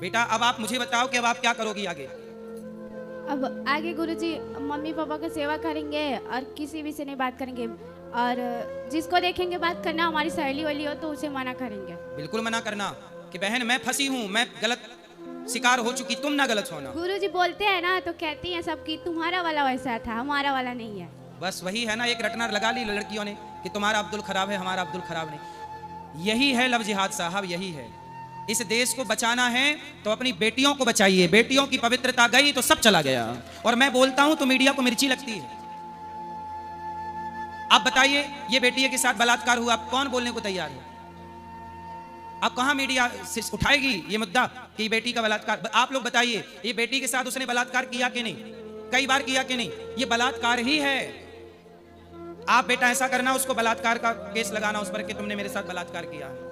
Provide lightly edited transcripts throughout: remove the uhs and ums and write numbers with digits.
बेटा अब आप मुझे बताओ कि अब आप क्या करोगी आगे? अब आगे गुरुजी मम्मी पापा की सेवा करेंगे और किसी भी से नहीं बात करेंगे, और जिसको देखेंगे बात करना, हमारी सहेली वाली हो तो उसे मना करेंगे। बिल्कुल मना करना कि बहन मैं फंसी हूँ, मैं गलत शिकार हो चुकी, तुम ना गलत होना। गुरुजी बोलते हैं ना तो कहती हैं सबकी तुम्हारा वाला वैसा था, हमारा वाला नहीं है। बस वही है ना, एक रटना लगा ली लड़कियों ने कि तुम्हारा अब्दुल खराब है, हमारा अब्दुल खराब नहीं। यही है लव जिहाद साहब, यही है। इस देश को बचाना है तो अपनी बेटियों को बचाइए। बेटियों की पवित्रता गई तो सब चला गया। और मैं बोलता हूं तो मीडिया को मिर्ची लगती है। आप बताइए, ये बेटी के साथ बलात्कार हुआ, आप कौन बोलने को तैयार है? आप कहां मीडिया से उठाएगी ये मुद्दा कि बेटी का बलात्कार? आप लोग बताइए, ये बेटी के साथ उसने बलात्कार किया कि नहीं? कई बार किया कि नहीं? ये बलात्कार ही है। आप बेटा ऐसा करना, उसको बलात्कार का केस लगाना उस पर कि तुमने मेरे साथ बलात्कार किया है।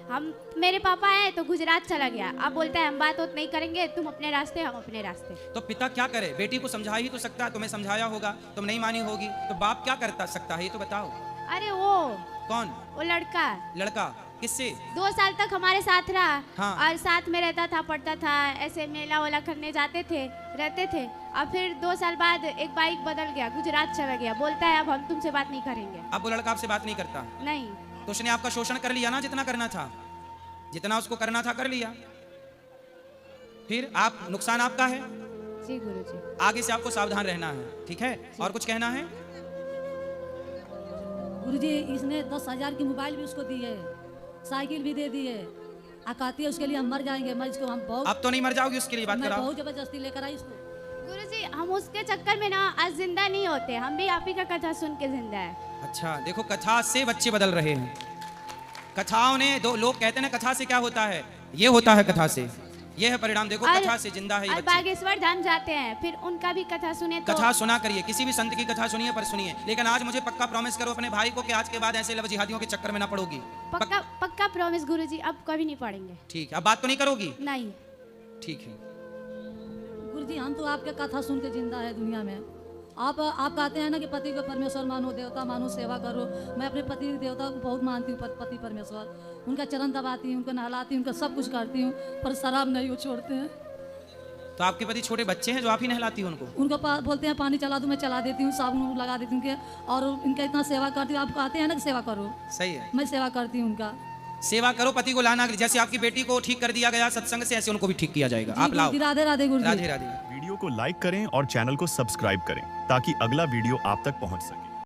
हम मेरे पापा हैं तो गुजरात चला गया, अब बोलता है हम बात होत नहीं करेंगे, तुम अपने रास्ते हम अपने रास्ते। तो पिता क्या करे? बेटी को समझा ही तो सकता है, तुम्हें समझाया होगा, तुम नहीं मानी होगी, तो बाप क्या करता सकता है ये तो बताओ। अरे वो कौन? वो लड़का लड़का किससे? 2 साल तक हमारे साथ रहा। हाँ। और साथ में रहता था, पढ़ता था, ऐसे मेला वाला करने जाते थे, रहते थे। और फिर 2 साल बाद एक बाइक बदल गया, गुजरात चला गया, बोलता है अब हम तुमसे बात नहीं करेंगे। अब वो लड़का आपसे बात नहीं करता? नहीं। तो उसने आपका शोषण कर लिया ना, जितना करना था, जितना उसको करना था कर लिया। फिर आप नुकसान आपका है। जी गुरुजी। आगे से आपको सावधान रहना है, ठीक है? और कुछ कहना है? गुरुजी इसने 10,000 की मोबाइल भी उसको दी है, साइकिल भी दे दी है। कहती है उसके लिए हम मर जाएंगे। मैं इसको हम बहुत, अब तो नहीं मर जाओगी उसके लिए बात मैं कराओ। बहुत जबरदस्ती लेकर आई इसको। गुरुजी हम उसके चक्कर में ना आज जिंदा नहीं होते, हम भी आप ही का कथा सुन के जिंदा है। अच्छा देखो, कथा से बच्चे बदल रहे हैं। कथाओं ने, दो लोग कहते हैं ना कथा से क्या होता है, ये होता है कथा से, ये है परिणाम। देखो कथा से जिंदा है ये और बच्चे। बागेश्वर धाम जाते हैं, फिर उनका भी कथा सुने तो कथा सुना करिए, किसी भी संत की कथा सुनिए, पर सुनिए। लेकिन आज मुझे पक्का प्रॉमिस करो अपने भाई को कि आज के बाद ऐसे लव जिहादियों के चक्कर में ना पड़ोगी। पक्का पक्का प्रॉमिस गुरुजी, अब कभी नहीं पढ़ेंगे। ठीक है, अब बात तो नहीं करोगी? नहीं। ठीक है। गुरुजी हम तो आपके कथा सुन के जिंदा है दुनिया में। आप कहते हैं ना कि पति को परमेश्वर मानो, देवता मानो, सेवा करो। मैं अपने पति देवता को बहुत मानती हूँ, पति परमेश्वर। उनका चरण दबाती हूँ, उनको नहलाती हूँ, उनका सब कुछ करती हूँ, पर शराब नहीं वो छोड़ते हैं। तो आपके पति छोटे बच्चे हैं जो आप ही नहलाती हैं उनको? उनको बोलते हैं पानी चला दूँ, मैं चला देती हूँ, साबुन लगा देती हूँ और इनका इतना सेवा करती हूँ। आप कहते हैं ना कि सेवा करो, सही है, मैं सेवा करती हूँ उनका। सेवा करो, पति को लाना। जैसे आपकी बेटी को ठीक कर दिया गया सत्संग से, ऐसे उनको भी ठीक किया जाएगा। आप लाओ। राधे राधे गुरुजी। राधे राधे। वीडियो को लाइक करें और चैनल को सब्सक्राइब करें ताकि अगला वीडियो आप तक पहुंच सके।